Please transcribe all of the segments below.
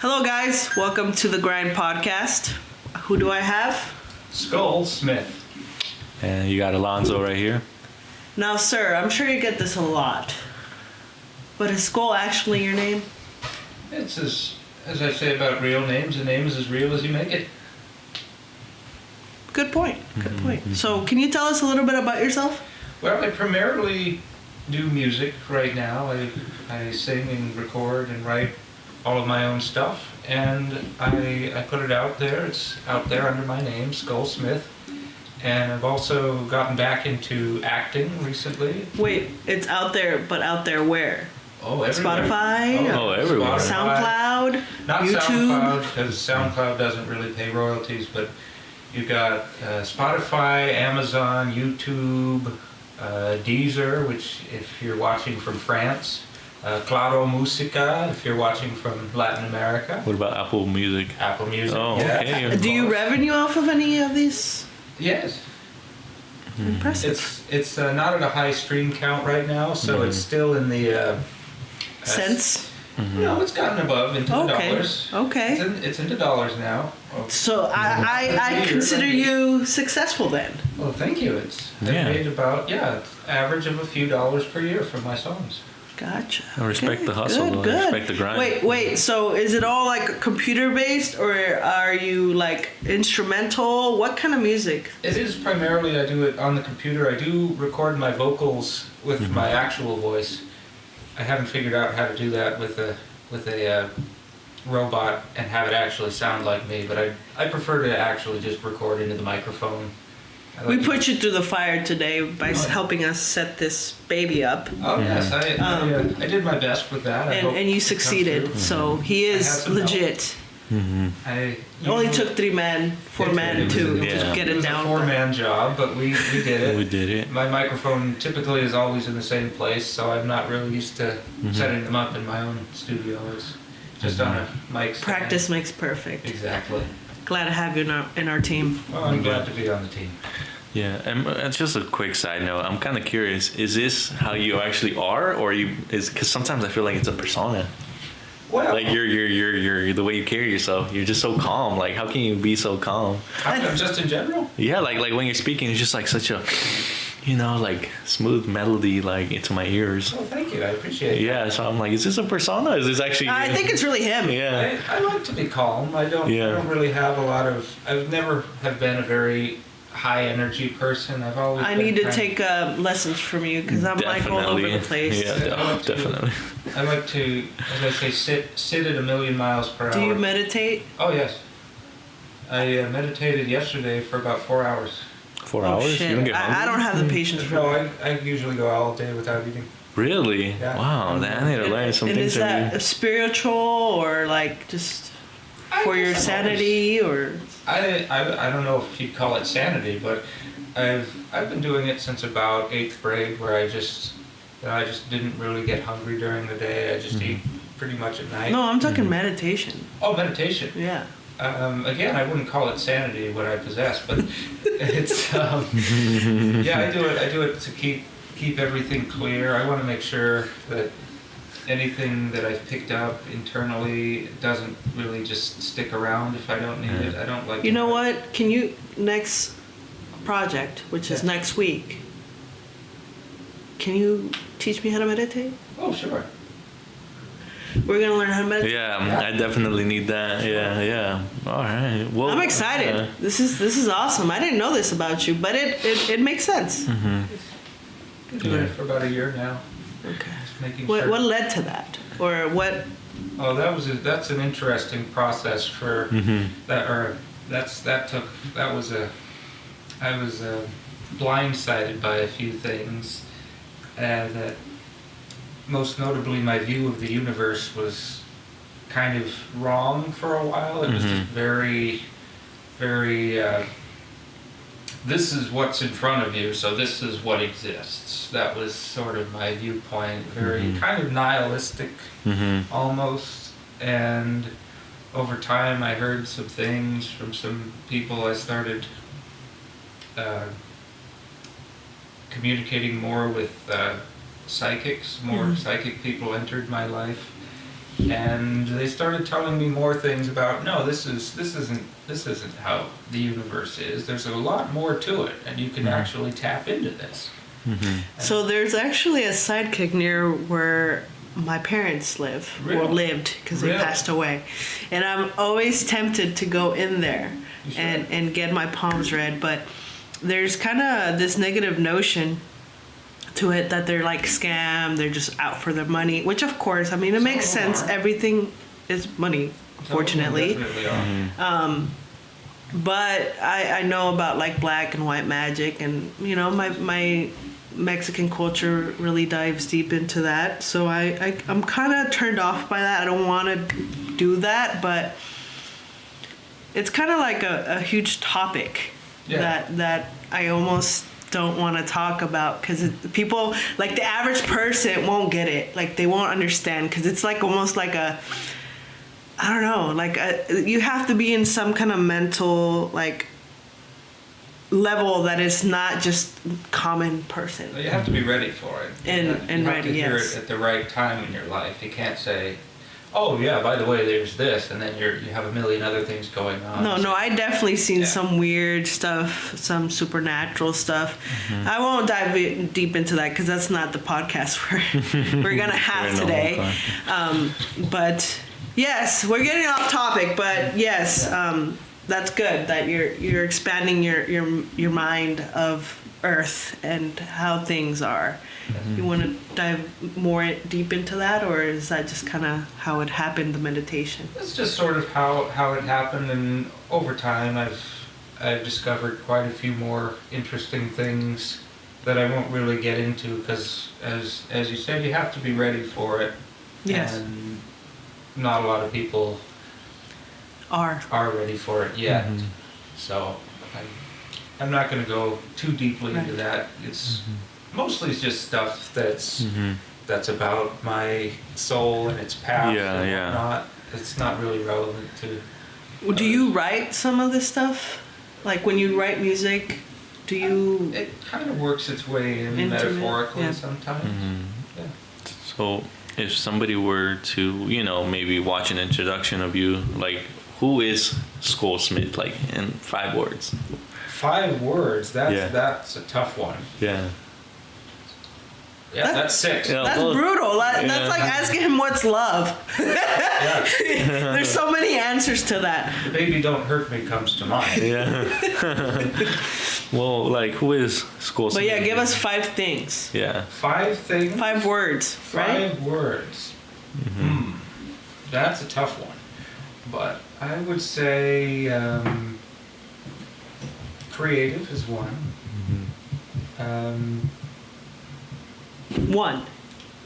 Hello, guys. Welcome to the Grind Podcast. Who do I have? Skull Smith. And you got Alonso right here. Now, sir, I'm sure you get this a lot. But is Skull actually your name? It's as I say about real names, a name is as real as you make it. Good point. Good point. So, can you tell us a little bit about yourself? Well, I primarily do music right now. I sing and record and write all of my own stuff, and I put it out there. It's out there under my name, Skull Smith. And I've also gotten back into acting recently. Wait, it's out there, but out there where? Oh, everywhere. Spotify? Oh, everywhere. SoundCloud? Not YouTube? SoundCloud, because SoundCloud doesn't really pay royalties, but you got Spotify, Amazon, YouTube, Deezer, which if you're watching from France, Claro Musica, if you're watching from Latin America. What about Apple Music? Apple Music. Oh, yeah. okay. Do you revenue off of any of these? Yes. Impressive. It's not at a high stream count right now, so it's still in the Cents? No, it's gotten above into the dollars. Okay. It's into dollars now. So I consider you successful then. Well, thank you. I've made about average of a few dollars per year from my songs. Gotcha. I respect the hustle. Good, I good. respect the grind. Wait. So is it all like computer based, or are you like instrumental? What kind of music? It is primarily, I do it on the computer. I do record my vocals with my actual voice. I haven't figured out how to do that with a robot and have it actually sound like me, but I prefer to actually just record into the microphone. We put you through the fire today by helping us set this baby up. Oh yes, I did my best with that. And you succeeded, so he is legit. It It only took 4 men to get it down. It was a 4-man job, but we did it. We did it. My microphone typically is always in the same place, so I'm not really used to setting them up in my own studio. It's just on a mic stand. Practice makes perfect. Exactly. Glad to have you in our team. Well, I'm glad to be on the team. Yeah, and it's just a quick side note. I'm kind of curious. Is this how you actually are, or because sometimes I feel like it's a persona. Well, Like you're the way you carry yourself. You're just so calm. Like how can you be so calm? just in general. Yeah, like when you're speaking, it's just like such a, like smooth melody like into my ears. Oh, thank you. I appreciate it. Yeah, so I'm like, is this a persona? Is this actually? I think it's really him. Yeah. I like to be calm. I don't really have a lot of. I've never have been a very high energy person. I've always. I need to take lessons from you because I'm like all over the place. Yeah, definitely. I like to, as I say, sit at 1,000,000 miles per hour. Do you meditate? Oh yes. I meditated yesterday for about 4 hours. 4 hours? Shit. You don't get hungry? I don't have the patience for No, that. I usually go all day without eating. Really? Yeah. Wow, I need to learn some And things is from that you. spiritual or like just for your guess I've sanity or? I don't know if you'd call it sanity, but I've been doing it since about 8th grade, where I just didn't really get hungry during the day. I just eat pretty much at night. No, I'm talking meditation. Oh, meditation. Yeah. Again, I wouldn't call it sanity what I possess, but it's I do it to keep everything clear. I want to make sure that anything that I've picked up internally doesn't really just stick around if I don't need it. I don't like. You know what? Can you next project, which is next week? Can you teach me how to meditate? Oh, sure. We're gonna learn how to meditate. Yeah, I definitely need that. Yeah. All right. Well, I'm excited. This is awesome. I didn't know this about you, but it makes sense. Been doing it for about a year now. Okay. Just making What sure. led to that, or what? Oh, that's an interesting process for that. Or I was blindsided by a few things, and most notably my view of the universe was kind of wrong for a while. It was just very, very. This is what's in front of you, so this is what exists. That was sort of my viewpoint, very kind of nihilistic almost. And over time I heard some things from some people. I started communicating more with psychics. More psychic people entered my life. and they started telling me more things about, no, this isn't how the universe is. There's a lot more to it, and you can actually tap into this. So there's actually a sidekick near where my parents live, or Really? lived, because they Really? passed away. And I'm always tempted to go in there You should. and get my palms read, but there's kind of this negative notion to it that they're like scam, they're just out for their money, which of course, I mean, it Some makes of them sense. are. Everything is money, Some of them unfortunately. definitely are. But I know about like black and white magic, and you know my Mexican culture really dives deep into that. So I'm kind of turned off by that. I don't want to do that, but it's kind of like a huge topic Yeah. that I almost don't want to talk about, because people, like the average person won't get it. Like they won't understand, because it's like almost like a, I don't know, like you have to be in some kind of mental like level that is not just common person. You have to be ready for it. And you have ready, to hear yes. it at the right time in your life. You can't say, "Oh yeah, by the way, there's this," and then you have a million other things going on. No, I definitely seen Yeah. some weird stuff, some supernatural stuff. I won't dive deep into that because that's not the podcast we're gonna have Fair today. enough. But yes, we're getting off topic. But yes, that's good that you're expanding your mind of Earth and how things are. You want to dive more deep into that, or is that just kind of how it happened, the meditation? It's just sort of how it happened, and over time I've discovered quite a few more interesting things that I won't really get into, because as you said, you have to be ready for it. Yes. And not a lot of people Are. are ready for it yet. So I'm not going to go too deeply into Right. that. It's mostly just stuff that's about my soul and its path Yeah, and yeah. whatnot. It's not really relevant to. Do you write some of this stuff? Like when you write music, do you? It kind of works its way in Into it, metaphorically yeah. sometimes. Yeah. So, if somebody were to, maybe watch an introduction of you, like, who is Skull Smith, like, in 5 words? 5 words. Yeah. That's a tough one. Yeah. Yeah, that's 6. Yeah. That's well, brutal. That's yeah. like asking him what's love. Yeah. There's so many answers to that. The baby don't hurt me comes to mind. Yeah. Well, like, who is Skull Smith? But yeah, give us 5 things. Yeah. 5 things. 5 words, right? 5 words. That's a tough one. But I would say creative is one. 1.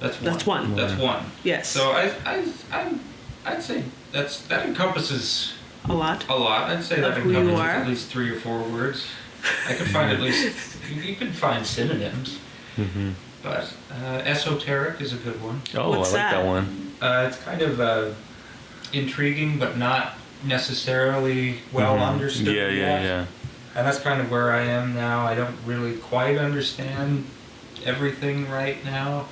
That's one. That's one. That's one. Yes. So I'd say that encompasses A lot. a lot. I'd say Of that who you encompasses are. at least 3 or 4 words. I could find at least. You could find synonyms. But esoteric is a good one. Oh, What's I like that? that one. It's kind of intriguing, but not necessarily well understood Yeah, yet. yeah. And that's kind of where I am now. I don't really quite understand everything right now.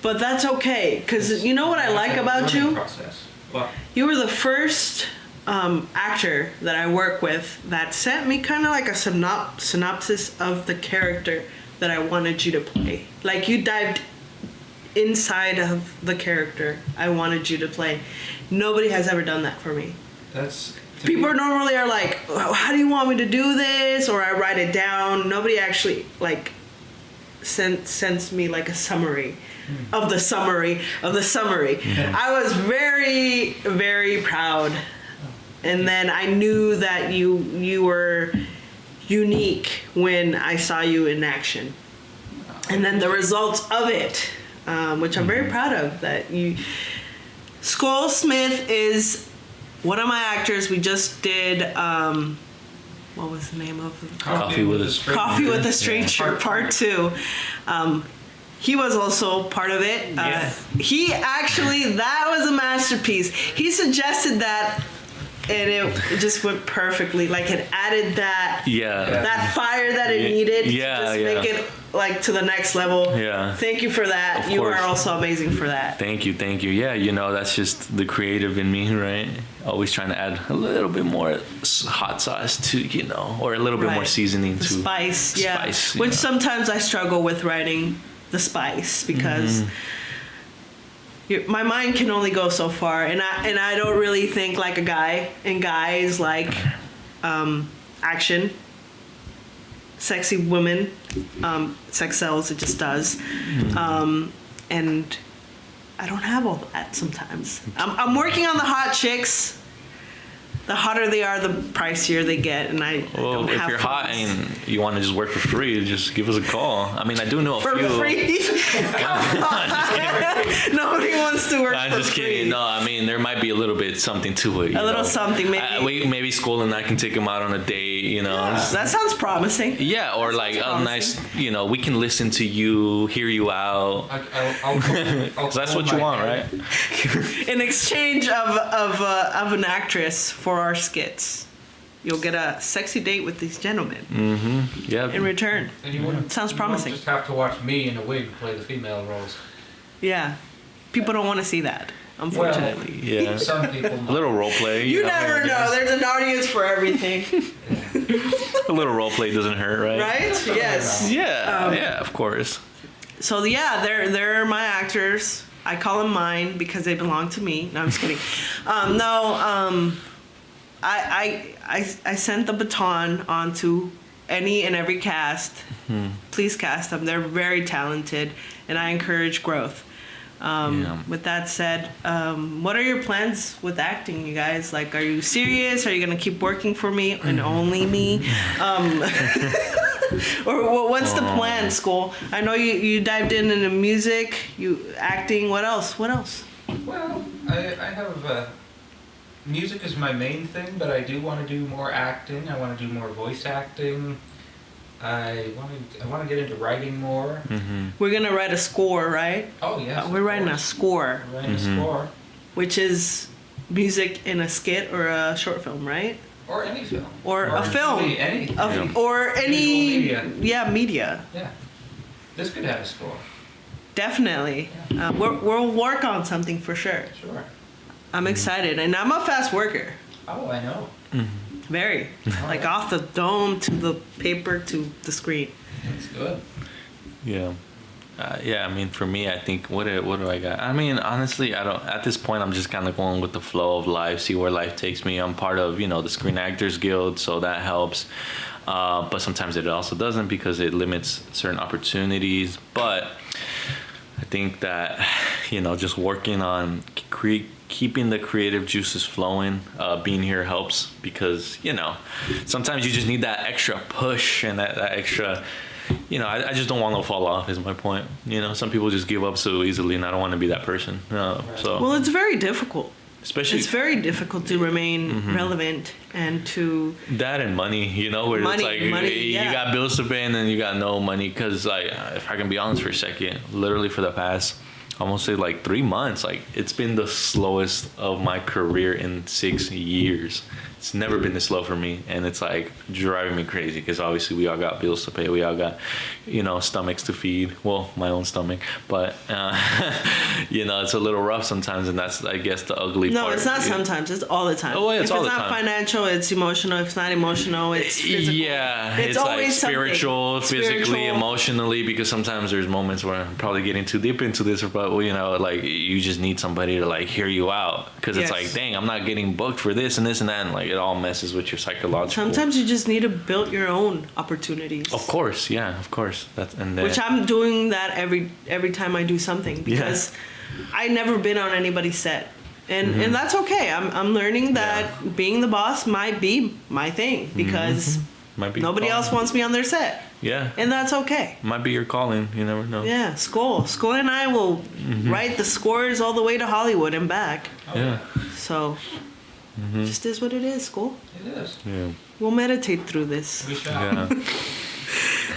But that's okay, because you know what I like about Learning you? Process. Well, You were the first actor that I work with that sent me kind of like a synopsis of the character that I wanted you to play. Like you dived inside of the character I wanted you to play. Nobody has ever done that for me. that's to People me- normally are like, how do you want me to do this? Or I write it down. Nobody actually like sends me like a summary of the summary of the summary. I was very, very proud. And then I knew that you were unique when I saw you in action. And then the results of it, which I'm very proud of, that you... Skull Smith is one of my actors. We just did, what was the name of it? Coffee with a Stranger. Coffee with a Stranger, Yeah. Part 2. He was also part of it. Yeah. He actually, that was a masterpiece. He suggested that and it just went perfectly. Like it added that Yeah. that fire that it needed Yeah, to just yeah. make it like to the next level. Yeah. Thank you for that. Of You course. are also amazing for that. Thank you. Yeah, that's just the creative in me, right? Always trying to add a little bit more hot sauce to, or a little bit more Right. seasoning The to spice, yeah. spice, Which yeah. sometimes I struggle with writing the spice because my mind can only go so far, and I don't really think like a guy. And guys like action, sexy women, sex sells. It just does, and I don't have all that sometimes. I'm working on the hot chicks. The hotter they are, the pricier they get, and I Well, don't if have you're hot funds. and you want to just work for free, just give us a call. I mean, I do know a For few. free? Come on. Nobody wants to work I'm for just free. kidding. No, I mean there might be a little bit something to it. A little something, maybe. Maybe school and I can take them out on a date. That sounds promising. Yeah, or like a promising. nice. We can listen to you, hear you out. I'll 'Cause that's what you want, right? In exchange of an actress for our skits, you'll get a sexy date with these gentlemen Yeah. in return. And you wouldn't, Sounds you promising. won't just have to watch me in a wig play the female roles. Yeah. People don't want to see that, unfortunately. Yeah. Some people A little role play. you know. never know. There's an audience for everything, A little role play doesn't hurt, right? right? Yes. Yeah. Yeah. Of course. So yeah, they're my actors. I call them mine because they belong to me. No, I'm just kidding. I sent the baton on to any and every cast. Please cast them. They're very talented, and I encourage growth. Yeah. With that said, what are your plans with acting, you guys? Like, are you serious? Are you gonna keep working for me and only me? Or what's the plan, school? I know you dived into music, you acting. What else? What else? Well, I have music is my main thing, but I do want to do more acting. I want to do more voice acting. I want to get into writing more. We're gonna write a score, right? Oh yes, We're of writing a course. score, We're writing a score which is music in a skit or a short film, right? or any film Or a film. really any. Yeah. Or any Visual media. Yeah, this could have a score. Definitely. We'll work on something for sure. Sure. I'm excited, and I'm a fast worker. Oh, I know. Very. Like off the dome to the paper to the screen. That's good. Yeah. Yeah, I mean, for me, I think what do I got? I mean, honestly, I don't. At this point, I'm just kind of going with the flow of life, see where life takes me. I'm part of the Screen Actors Guild, so that helps. But sometimes it also doesn't because it limits certain opportunities. But I think that just working on keeping the creative juices flowing, being here helps because sometimes you just need that extra push and that extra. I just don't want to fall off is my point. Some people just give up so easily, and I don't want to be that person. So Well, it's very difficult. especially It's very difficult to remain relevant and to that and money, where Money, it's like money, yeah. you got bills to pay and then you got no money. Because like, if I can be honest for a second, literally for the past, almost say like 3 months, like it's been the slowest of my career in 6 years. It's never been this slow for me, and it's like driving me crazy because obviously we all got bills to pay, we all got stomachs to feed, well, my own stomach, but it's a little rough sometimes, and that's, I guess, the ugly part. No, it's not sometimes. It's all the time. Oh, yeah, it's all if the it's not time. financial, it's emotional. If it's not emotional, it's physical. Yeah, It's it's like always something. spiritual, physically, Spiritual. emotionally, because sometimes there's moments where I'm probably getting too deep into this, but like you just need somebody to like hear you out, because it's Yes. like, dang, I'm not getting booked for this and this and that, and like it all messes with your psychological. Sometimes you just need to build your own opportunities. Of course, yeah, of course. That's and then, Which I'm doing that every time I do something because I never been on anybody's set. And that's okay. I'm learning that being the boss might be my thing because might be nobody else wants me on their set. Yeah, And that's okay. might be your calling. You never know. Yeah, Skull and I will write the scores all the way to Hollywood and back. Yeah. So just is what it is, Skull. It is. Yeah. We'll meditate through this. We shall. Yeah.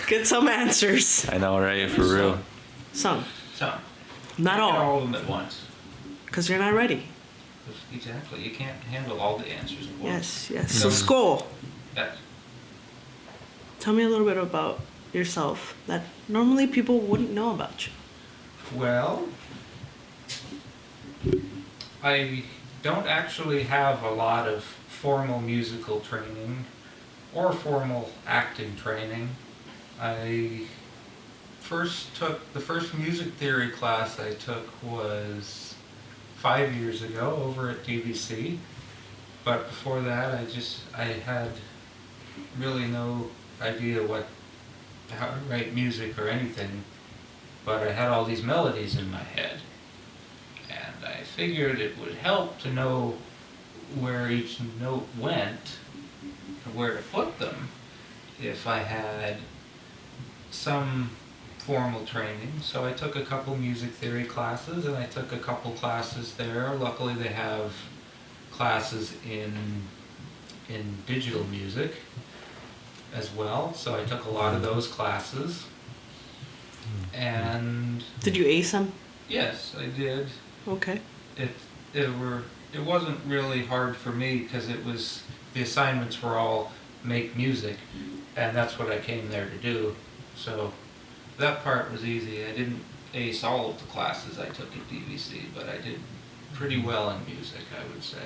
Get some answers. I know, right? For real. Some. So, Not get all. all of them at once. Because you're not ready. Exactly. You can't handle all the answers at once. Yes. So school. Yes. Tell me a little bit about yourself that normally people wouldn't know about you. Well, I don't actually have a lot of formal musical training or formal acting training. I first took the first music theory class I took was 5 years ago over at DVC, but before that I had really no idea how to write music or anything, but I had all these melodies in my head, and I figured it would help to know where each note went and where to put them if I had some formal training. So I took a couple music theory classes, and I took a couple classes there. Luckily they have classes in digital music as well, so I took a lot of those classes. And Did you ace them? yes, I did. Okay. It wasn't really hard for me because the assignments were all make music, and that's what I came there to do. So that part was easy. I didn't ace all of the classes I took at DVC, but I did pretty well in music, I would say.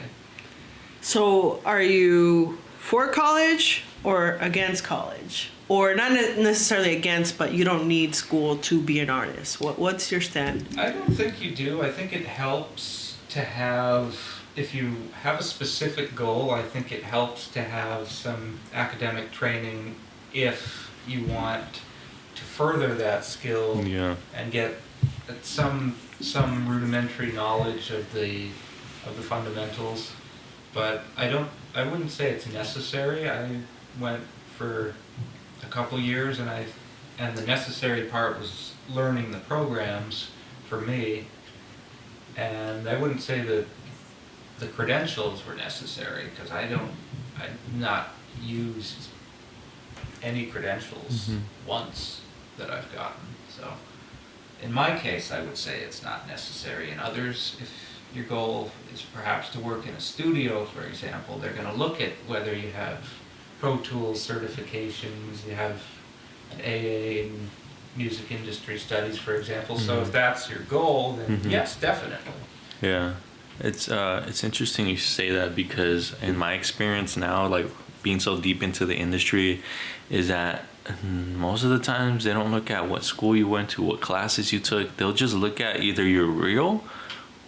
So are you for college or against college? Or not necessarily against, but you don't need school to be an artist. What's your stand? I don't think you do. I think it helps to have, if you have a specific goal, I think it helps to have some academic training if you want to further that skill and get some rudimentary knowledge of the fundamentals. But I wouldn't say it's necessary. I went for a couple years, and the necessary part was learning the programs for me, and I wouldn't say that the credentials were necessary, because I've not used any credentials once that I've gotten. So in my case, I would say it's not necessary. In others, if your goal is perhaps to work in a studio, for example, they're going to look at whether you have Pro Tools certifications, you have an AA in music industry studies, for example. So if that's your goal, then yes, definitely. Yeah, it's interesting you say that, because in my experience now, like being so deep into the industry, is that most of the times they don't look at what school you went to, what classes you took. They'll just look at either you're real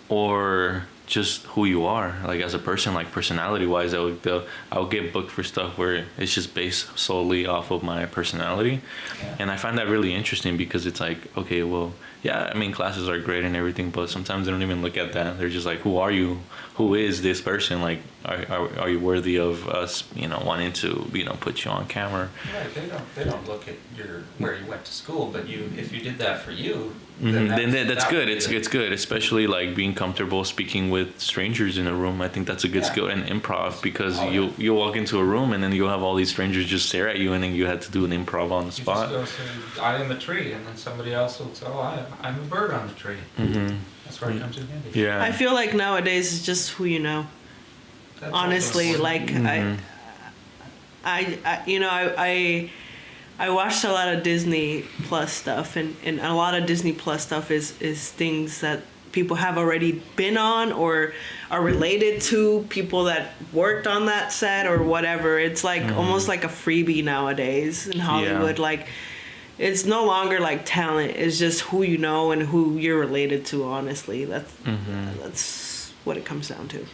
or just who you are, like as a person, like personality wise. I'll get booked for stuff where it's just based solely off of my personality. And I find that really interesting, because it's like, okay, well, yeah, I mean, classes are great and everything, but sometimes they don't even look at that. They're just like, who are you? Who is this person? Like, are you worthy of us, wanting to, put you on camera? Right, they don't look at where you went to school, but if you did that for you, then that's good. It's good, especially like being comfortable speaking with strangers in a room. I think that's a good skill in improv, because you walk into a room and then you'll have all these strangers just stare at you, and then you had to do an improv on the spot. You just go say, I am a tree, and then somebody else will say, I'm a bird on the tree. That's where it comes in handy. Yeah. I feel like nowadays it's just who you know. That's Honestly, like I watched a lot of Disney Plus stuff, and a lot of Disney Plus stuff is things that people have already been on or are related to people that worked on that set or whatever. It's like almost like a freebie nowadays in Hollywood. Like, it's no longer like talent. It's just who you know and who you're related to. Honestly, that's what it comes down to.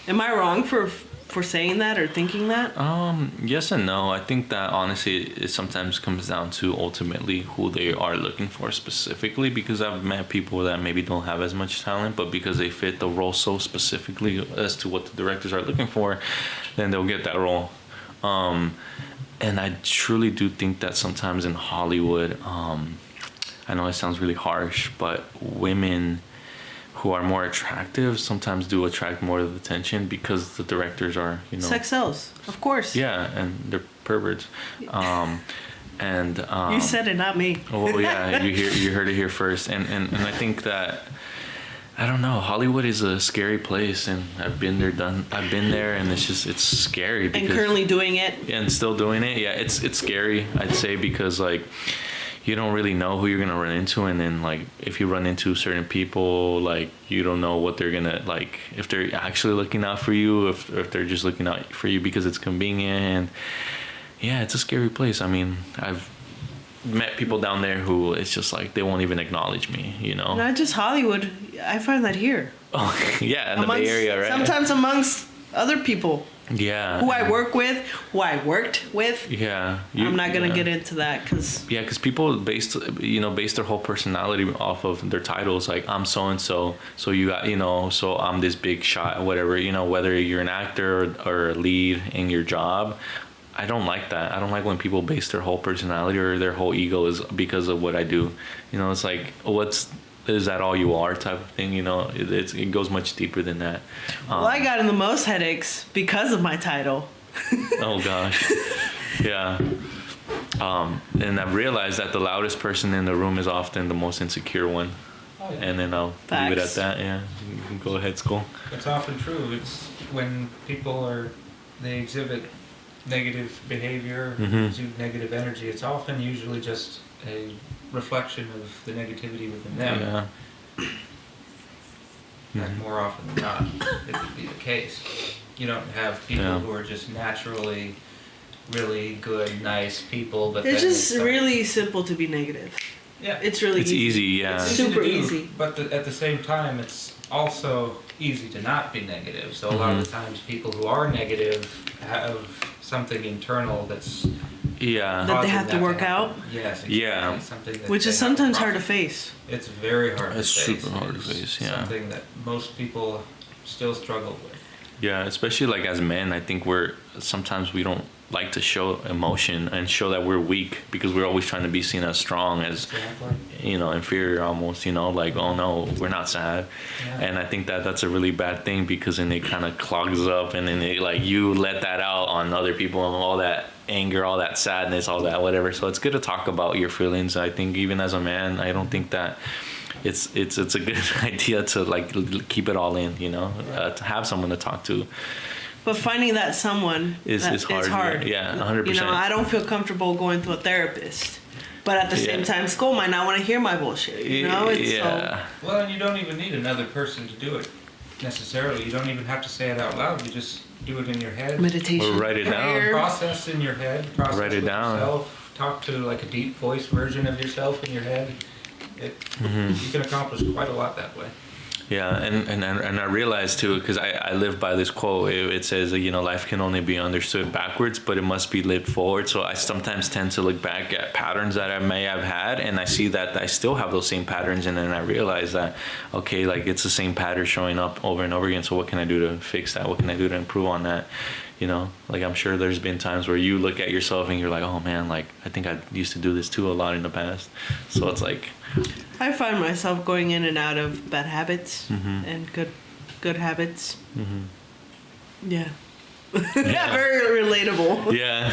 Am I wrong for saying that or thinking that? Yes and no. I think that honestly it sometimes comes down to ultimately who they are looking for specifically, because I've met people that maybe don't have as much talent, but because they fit the role so specifically as to what the directors are looking for, then they'll get that role. And I truly do think that sometimes in Hollywood, I know it sounds really harsh, but women who are more attractive sometimes do attract more of the attention, because the directors are, Sex sells, of course. Yeah, and they're perverts. You said it, not me. Well, yeah, you heard it here first, and I think that I don't know. Hollywood is a scary place, and I've been there, and it's scary. And currently doing it. And still doing it. Yeah, it's scary, I'd say, because like you don't really know who you're gonna run into, and then like if you run into certain people, like you don't know what they're gonna like, if they're actually looking out for you, if they're just looking out for you because it's convenient. And yeah, it's a scary place. I mean, I've met people down there who it's just like they won't even acknowledge me, you know. Not just Hollywood. I find that here. Oh yeah, in the Bay Area, right? Sometimes amongst other people. Yeah. Who I work with, who I worked with. Yeah. I'm not gonna get into that because. Yeah, because people base their whole personality off of their titles. Like I'm so and so, so you got so I'm this big shot, whatever. Whether you're an actor or a lead in your job. I don't like that. I don't like when people base their whole personality or their whole ego is because of what I do. It's like, is that all you are type of thing? It goes much deeper than that. Well, I got in the most headaches because of my title. Oh gosh. Yeah. And I've realized that the loudest person in the room is often the most insecure one. Oh, yeah. And then I'll leave it at that. Yeah. You can go ahead, Skull. It's often true. It's when people they exhibit negative behavior, exude negative energy. It's often usually just a reflection of the negativity within them. Yeah. And more often than not, it would be the case. You don't have people who are just naturally really good, nice people, but it's just really simple to be negative. Yeah, it's really easy. Yeah, it's super easy. But at the same time, it's also easy to not be negative. So a lot of the times, people who are negative have something internal that's that they have to work out. Yes, exactly. Yeah, something that which is sometimes hard to face. It's very hard. It's to face. super hard to face. Yeah, something that most people still struggle with. Yeah, especially like as men, I think sometimes we don't like to show emotion and show that we're weak because we're always trying to be seen as strong, as inferior almost, like, oh no, we're not sad. Yeah. And I think that's a really bad thing because then it kind of clogs up and then you let that out on other people and all that anger, all that sadness, all that whatever. So it's good to talk about your feelings. I think even as a man, I don't think that it's a good idea to keep it all in, to have someone to talk to. But finding that someone is hard. Yeah, 100%. I don't feel comfortable going to a therapist. But at the same time, school might not want to hear my bullshit. Well, and you don't even need another person to do it necessarily. You don't even have to say it out loud. You just do it in your head. Meditation. Or write it down. Process in your head. Process write it down. Yourself. Talk to a deep voice version of yourself in your head. You can accomplish quite a lot that way. Yeah, and I realized too, because I live by this quote. It says, life can only be understood backwards, but it must be lived forward. So I sometimes tend to look back at patterns that I may have had, and I see that I still have those same patterns, and then I realize that, okay, it's the same pattern showing up over and over again. So what can I do to fix that? What can I do to improve on that? I'm sure there's been times where you look at yourself and you're like, oh man, I think I used to do this too a lot in the past. So it's I find myself going in and out of bad habits and good habits. Yeah. Yeah, very relatable. Yeah.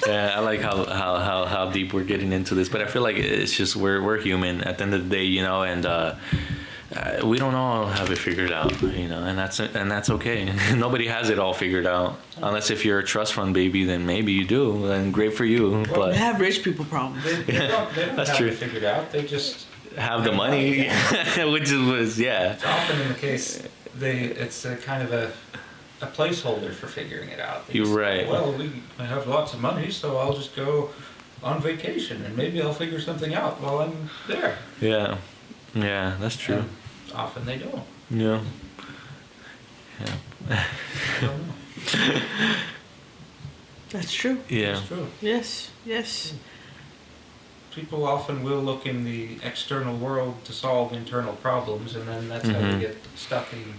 Yeah, I like how deep we're getting into this, but I feel like it's just we're human at the end of the day, and we don't all have it figured out, and that's okay. Nobody has it all figured out, unless if you're a trust fund baby, then maybe you do, and great for you. But they have rich people problems. They don't that's have true. it figured out. They just have the money, which was It's often in the case it's a kind of a placeholder for figuring it out. You're right. I have lots of money, so I'll just go on vacation, and maybe I'll figure something out while I'm there. Yeah. Yeah, that's true. And often they don't. Yeah. I don't know. That's true. Yeah. That's true. Yes. People often will look in the external world to solve internal problems, and then that's how they get stuck in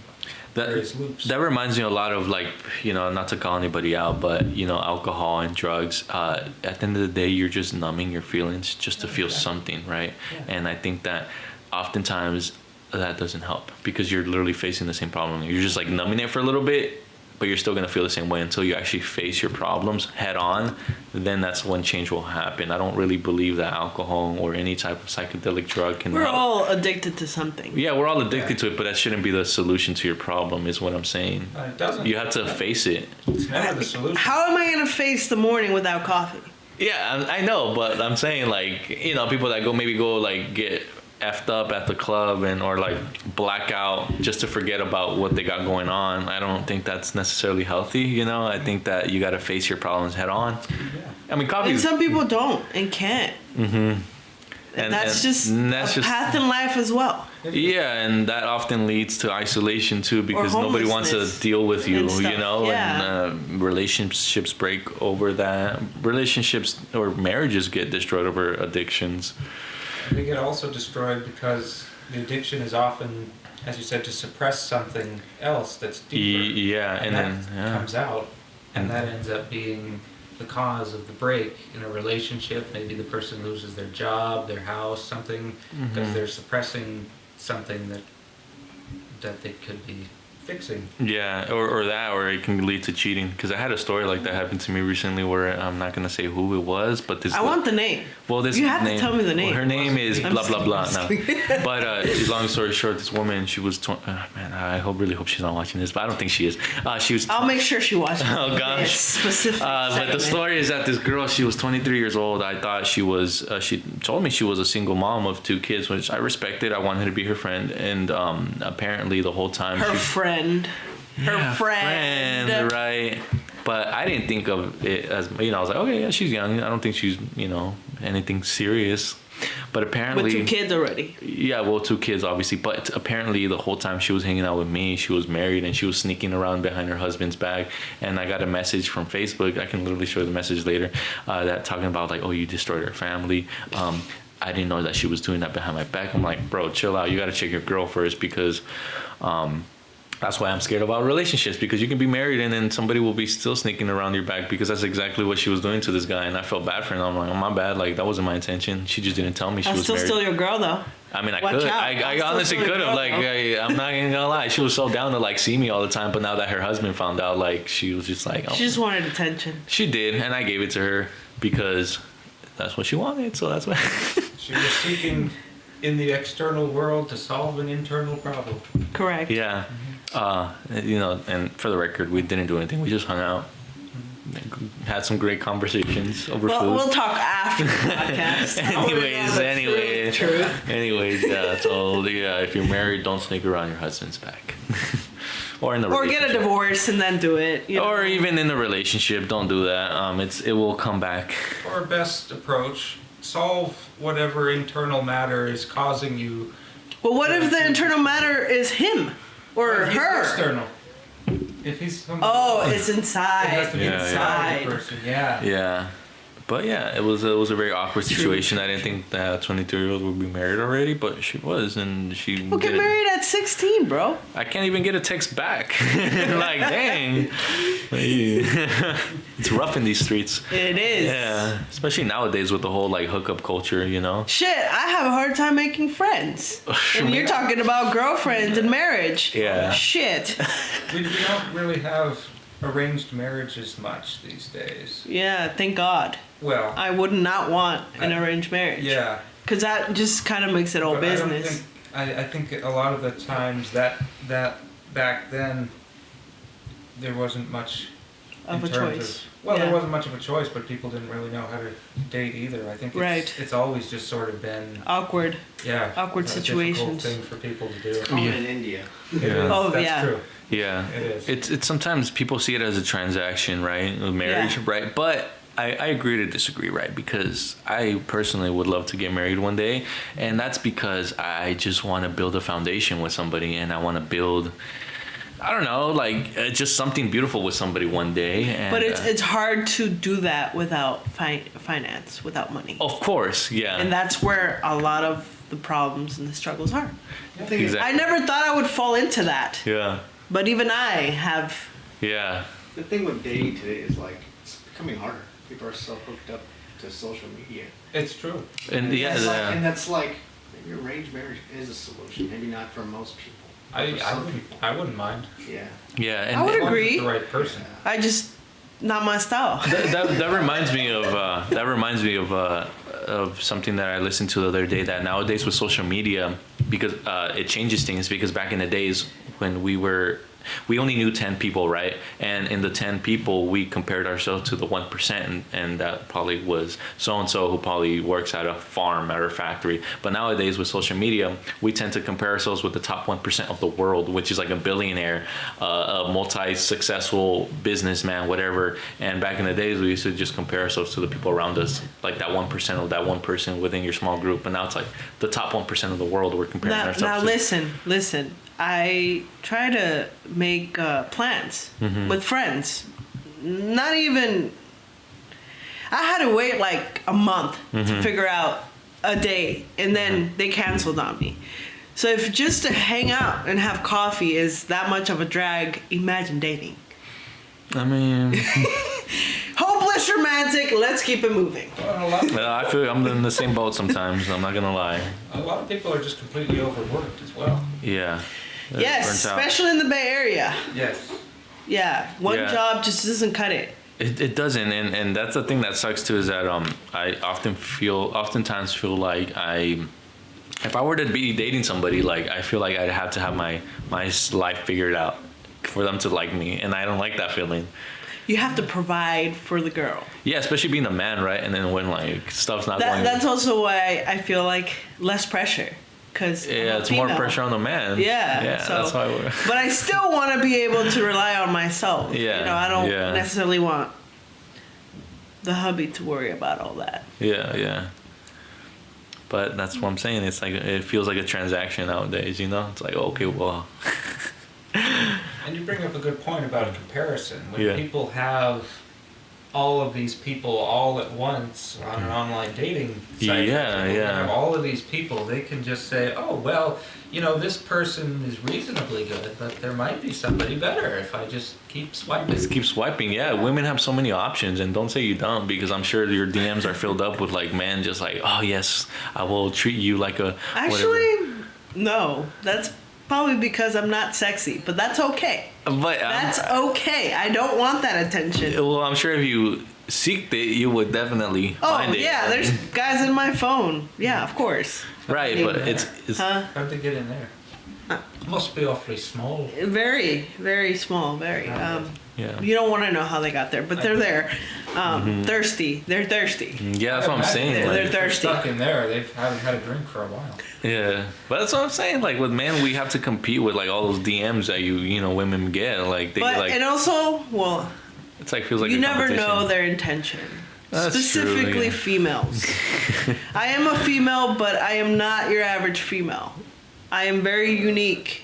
various loops. That reminds me a lot of not to call anybody out, but alcohol and drugs. At the end of the day, you're just numbing your feelings just to feel something, right? Yeah. And I think that oftentimes that doesn't help because you're literally facing the same problem. You're just numbing it for a little bit but you're still gonna feel the same way until you actually face your problems head on. Then that's when change will happen. I don't really believe that alcohol or any type of psychedelic drug can We're help. all addicted to something. Yeah, we're all addicted to it, but that shouldn't be the solution to your problem, is what I'm saying. It doesn't. You have to face it. It's never the solution. How am I gonna face the morning without coffee? Yeah, I know, but I'm saying, like, you know, people that go like get effed up at the club or like black out just to forget about what they got going on. I don't think that's necessarily healthy, you know. I think that you got to face your problems head on. Yeah. I mean, coffee. And some people don't and can't. Mm-hmm. And that's just a path in life as well. Yeah, and that often leads to isolation too, because nobody wants to homelessness deal with you, and stuff. you know. Yeah. And relationships break over that. Relationships or marriages get destroyed over addictions. They get also destroyed because the addiction is often, as you said, to suppress something else that's deeper. Yeah, and that then comes out, and that ends up being the cause of the break in a relationship. Maybe the person loses their job, their house, something, because they're suppressing something that they could be fixing. Yeah, or it can lead to cheating. Because I had a story like that happen to me recently, where I'm not gonna say who it was, but this. I want the name. Well, this You have name, to tell me the name. Well, her name is I'm blah blah blah. just No, but long story short, this woman, she was man. I really hope she's not watching this, but I don't think she is. She was. I'll make sure she watches. Oh gosh. It's specific. But the segment. story is that this girl, she was 23 years old. I thought she was. She told me she was a single mom of 2 kids, which I respected. I wanted her to be her friend, and apparently the whole time Her she. friend. Her friend. Right? But I didn't think of it as, you know. I was like, okay, yeah, she's young. I don't think she's, you know, anything serious. But apparently, With 2 kids already. Yeah, well, 2 kids obviously. But apparently, the whole time she was hanging out with me, she was married and she was sneaking around behind her husband's back. And I got a message from Facebook. I can literally show you the message later. That talking about like, oh, you destroyed her family. I didn't know that she was doing that behind my back. I'm like, bro, chill out. You got to check your girl first, because. That's why I'm scared about relationships, because you can be married and then somebody will be still sneaking around your back, because that's exactly what she was doing to this guy, and I felt bad for him. I'm like, oh, my bad, like that wasn't my intention. She just didn't tell me she I'm was still married. still your girl though. I mean, I Watch could. out. I honestly could have. Like, I'm not even gonna lie. She was so down to like see me all the time, but now that her husband found out, like she was just like, oh. She just wanted attention. She did, and I gave it to her because that's what she wanted. So that's why. She was seeking in the external world to solve an internal problem. Correct. Yeah. You know, and for the record, we didn't do anything. We just hung out, had some great conversations over food. We'll talk after the podcast. anyways, yeah. So yeah, if you're married, don't sneak around your husband's back, or in the Or get a divorce and then do it. You know? or even in a relationship, don't do that. It will come back. Our best approach: solve whatever internal matter is causing you. Well, what if the internal matter is him or He's her? external. If he's It's inside. It has to be inside the person. Yeah. Yeah. But yeah, it was a very awkward situation. I didn't think that 23-year-old would be married already, but she was, and she. Well, get married at 16, bro. I can't even get a text back. Like, dang. It's rough in these streets. It is. Yeah, especially nowadays with the whole like hookup culture, you know. Shit, I have a hard time making friends. And you're talking about girlfriends and marriage. Yeah. Shit. We don't really have arranged marriages much these days. Yeah, thank God. Well, I would not want an arranged marriage. yeah. Because that just kind of makes it all But business. I think a lot of the times that back then there wasn't much Of in a terms choice. Well, Yeah. there wasn't much of a choice, but people didn't really know how to date either. I think it's always just sort of been Awkward a situations. difficult thing for people to do. Common in India. It is. Oh, That's yeah. true. Yeah, It is. It's sometimes people see it as a transaction, right? With marriage, Yeah. right? But I agree to disagree, right? Because I personally would love to get married one day, and that's because I just want to build a foundation with somebody, and I want to build, I don't know, like just something beautiful with somebody one day. And, But it's hard to do that without finance, without money. of course, yeah. And that's where a lot of the problems and the struggles are. Exactly. I never thought I would fall into that. Yeah, But even I have. yeah. The thing with dating today is like it's becoming harder. People are so hooked up to social media. It's true. And yeah, and that's like maybe arranged marriage is a solution. Maybe not for most people. I wouldn't mind. Yeah. Yeah, and I would As long as agree. it's the right person. I just not my style. that reminds me of something that I listened to the other day, that nowadays with social media, because it changes things, because back in the days when we only knew 10 people, right? And in the 10 people, we compared ourselves to the 1%, and that probably was so-and-so who probably works at a farm or a factory. But nowadays with social media, we tend to compare ourselves with the top 1% of the world, which is like a billionaire, a multi-successful businessman, whatever. And back in the days, we used to just compare ourselves to the people around us, like that 1% of that one person within your small group. And now it's like the top 1% of the world we're comparing ourselves Now to. listen. I try to make plans with friends. Not even. I had to wait like a month to figure out a day, and then they canceled on me. So if just to hang out and have coffee is that much of a drag, imagine dating. I mean, Hopeless romantic. Let's keep it moving. I feel I'm in the same boat sometimes. I'm not gonna lie. A lot of people are just completely overworked as well. Yeah. Yes, Burnt out. especially in the Bay Area. Yes. Yeah, one Yeah. job just doesn't cut it. It doesn't, and that's the thing that sucks too, is that I oftentimes feel like if I were to be dating somebody, like I feel like I'd have to have my life figured out for them to like me, and I don't like that feeling. You have to provide for the girl. Yeah, especially being a man, right? And then when like stuff's not going. That's also why I feel like less pressure. Cause Yeah, it's more pressure on the man. Yeah, Yeah, so, that's why we're. But I still want to be able to rely on myself. Yeah, You know, I don't yeah. necessarily want the hubby to worry about all that. Yeah. But that's what I'm saying. It's like it feels like a transaction nowadays. You know, it's like okay, well. And you bring up a good point about a comparison. When Yeah. people have all of these people all at once on an online dating site, Yeah, when they yeah. have all of these people, they can just say, oh, well, you know, this person is reasonably good, but there might be somebody better if I just keep swiping. Just keep swiping. Yeah, women have so many options, and don't say you don't, because I'm sure your DMs are filled up with like men just like, oh yes, I will treat you like a. Actually, no. That's probably because I'm not sexy, but that's okay. But That's okay. I don't want that attention. well, I'm sure if you seeked it, you would definitely Oh find it. yeah, there's guys in my phone. Yeah, of course. Right, but it's Huh? How'd they get in there? Must be awfully small. Very, very small. Very. yeah. You don't want to know how they got there, but they're there. Thirsty. They're thirsty. Yeah, that's what I'm saying. They're Like, If they're thirsty. stuck in there. They haven't had a drink for a while. yeah, but that's what I'm saying. Like with men, we have to compete with like all those DMs that you know women get. Like they But like and also, well, it's like feels like you a never competition. know their intention. That's true, Specifically yeah. females. I am a female, but I am not your average female. I am very unique.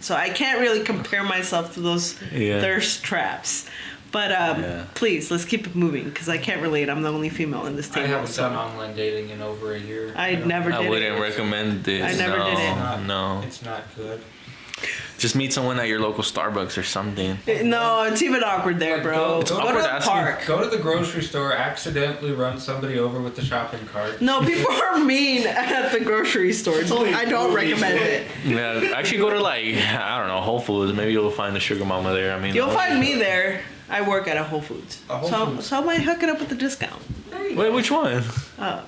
So I can't really compare myself to those Yeah. thirst traps. But please, let's keep it moving because I can't relate. I'm the only female in this I table. haven't so done online dating in over a year. I never I did wouldn't it. recommend this. I never no, did it. No, It's not good. just meet someone at your local Starbucks or something. No, it's even awkward there, bro. It's Go awkward to the asking- park. Go to the grocery store, accidentally run somebody over with the shopping cart. No, people are mean at the grocery store. I don't recommend it. Yeah, actually go to like I don't know Whole Foods. Maybe you'll find a sugar mama there. I mean, You'll find me there. I work at a Whole Foods. A Whole so, Foods. so I might hook it up with a discount. Wait, which one?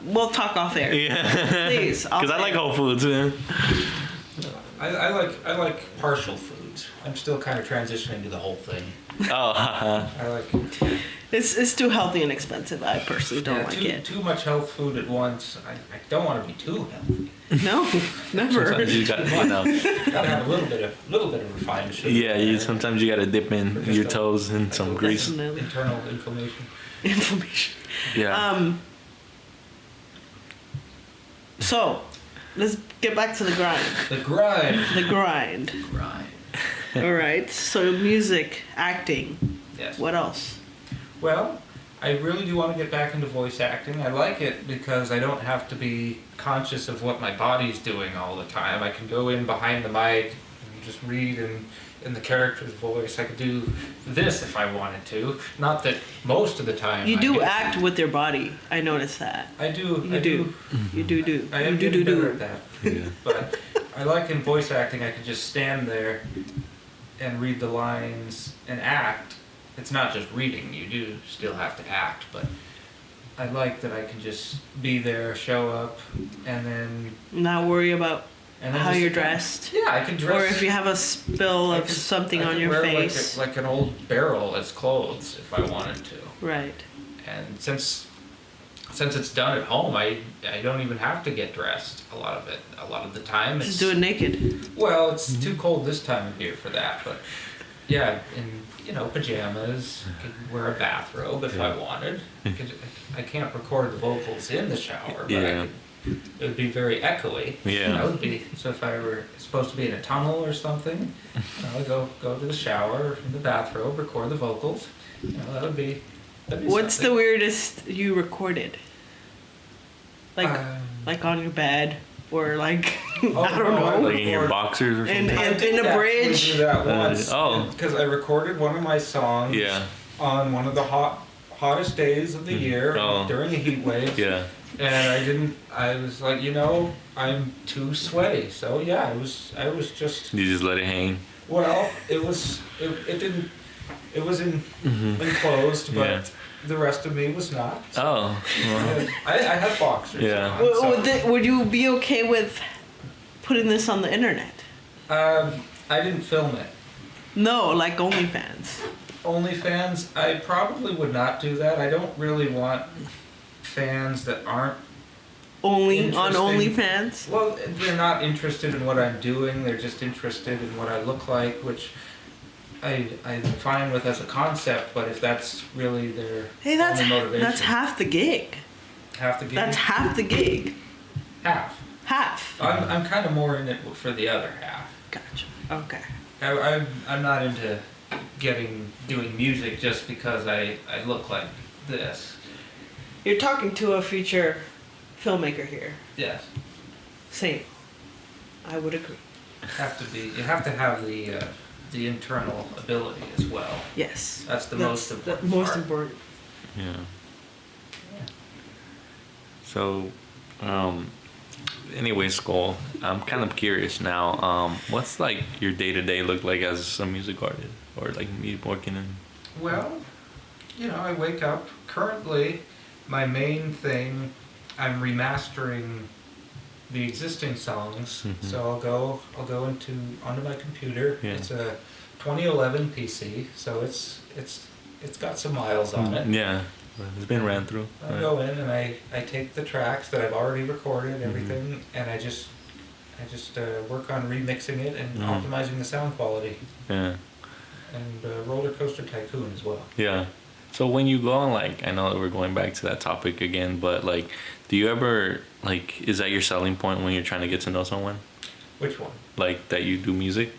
We'll talk off air. Yeah, Please, off because I like air. Whole Foods. Man. I like partial foods. I'm still kind of transitioning to the whole thing. Oh, I like It's too healthy and expensive. I personally don't like it. too much health food at once. I don't want to be too healthy. No, never. sometimes you got you know. Gotta have a little bit of refined sugar. Yeah, in you there. sometimes you gotta dip in your toes in some grease. Definitely. Internal inflammation. Inflammation. Yeah. So, let's get back to the grind. The grind. The grind. Grind. All right. So, music, acting. Yes. What else? Well, I really do want to get back into voice acting. I like it because I don't have to be conscious of what my body's doing all the time. I can go in behind the mic and just read in the character's voice. I could do this if I wanted to. Not that most of the time You I do get- act with your body. I noticed that. I do. You I do. You do. I am You do getting do better do. at that. Yeah. But I like in voice acting, I could just stand there and read the lines and act. It's not just reading, you do still have to act, but I like that I can just be there, show up, and then Not worry about how just- you're dressed. Yeah, I can dress. Or if you have a spill of something on your wear face. like an old barrel as clothes if I wanted to. Right. And since it's done at home, I don't even have to get dressed a lot of the time. Just do it naked. Well, it's too cold this time of year for that, but yeah, in pajamas, could wear a bathrobe if I wanted. I can't record the vocals in the shower, but Yeah. it would be very echoey. Yeah. That would be so if I were supposed to be in a tunnel or something, I'd go to the shower in the bathrobe, record the vocals. That'd be What's something. the weirdest you recorded? Like on your bed or like I don't know. Like in your boxers or something? And in a bridge. Do that once. Oh. Because I recorded one of my songs Yeah. on one of the hottest days of the year during a heat wave. Yeah. And I was like, I'm too sweaty. So yeah, I was just, You just let it hang. well, it was enclosed, but Yeah. the rest of me was not. Oh. Well, I had boxers. Yeah. on, so- Would you be okay with putting this on the internet? I didn't film it. No, like OnlyFans. OnlyFans, I probably would not do that. I don't really want fans that aren't, Only on Interesting. OnlyFans? well, they're not interested in what I'm doing. They're just interested in what I look like, which I'm fine with as a concept. But if that's really their Hey, only motivation, that's half the gig. half the gig. That's half the gig. half. Half. I'm kind of more in it for the other half. Gotcha. Okay. I'm not into doing music just because I look like this. You're talking to a future filmmaker here. Yes. Same. I would agree. You have to have the internal ability as well. Yes. That's the most important The most part. important. yeah. So, anyway, Skull, I'm kind of curious now. What's like your day-to-day look like as a music artist, or like me working in? Well, I wake up. Currently, my main thing, I'm remastering the existing songs. Mhm. So I'll go onto my computer. Yeah. It's a 2011 PC, so it's got some miles on it. Yeah, it's been ran through. I right? go in and I take the tracks that I've already recorded, everything, and I just work on remixing it and optimizing the sound quality. Yeah. And Roller Coaster Tycoon as well. Yeah. So when you go on, like, I know that we're going back to that topic again, but like, do you ever, like, is that your selling point when you're trying to get to know someone? Which one? Like, that you do music?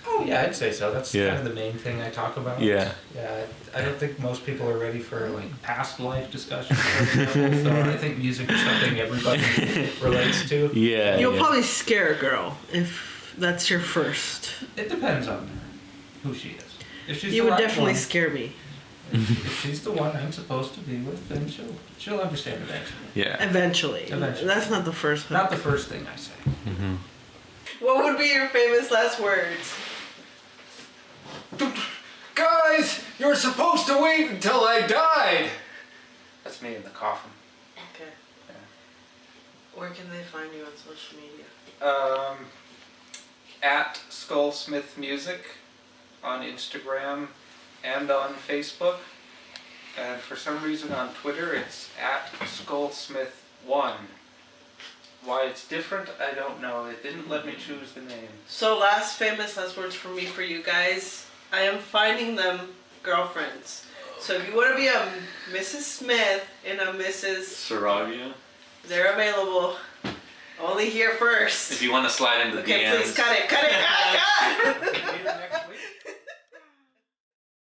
Oh yeah, I'd say so. That's Yeah. kind of the main thing I talk about. Yeah. Yeah, I don't think most people are ready for like past life discussions, for example. So I think music is something everybody relates to. Yeah. You'll yeah. probably scare a girl if that's your first. It depends on who she is. If she's You the would right definitely one, scare me. if she's the one I'm supposed to be with, then she'll understand eventually. Yeah. Eventually. Eventually. That's not the first Not the first thing I say. Mm-hmm. What would be your famous last words? Guys, you're supposed to wait until I died. That's me in the coffin. Okay. Where can they find you on social media? At Skullsmith Music on Instagram and on Facebook. And for some reason on Twitter it's at Skullsmith1. Why it's different, I don't know. It didn't let me choose the name. So last words for me for you guys. I am finding them girlfriends. So if you want to be a Mrs. Smith and a Mrs. Saravia. They're available. Only here first. If you want to slide into Okay, DMs. please cut it. Cut it. Cut. See you next week.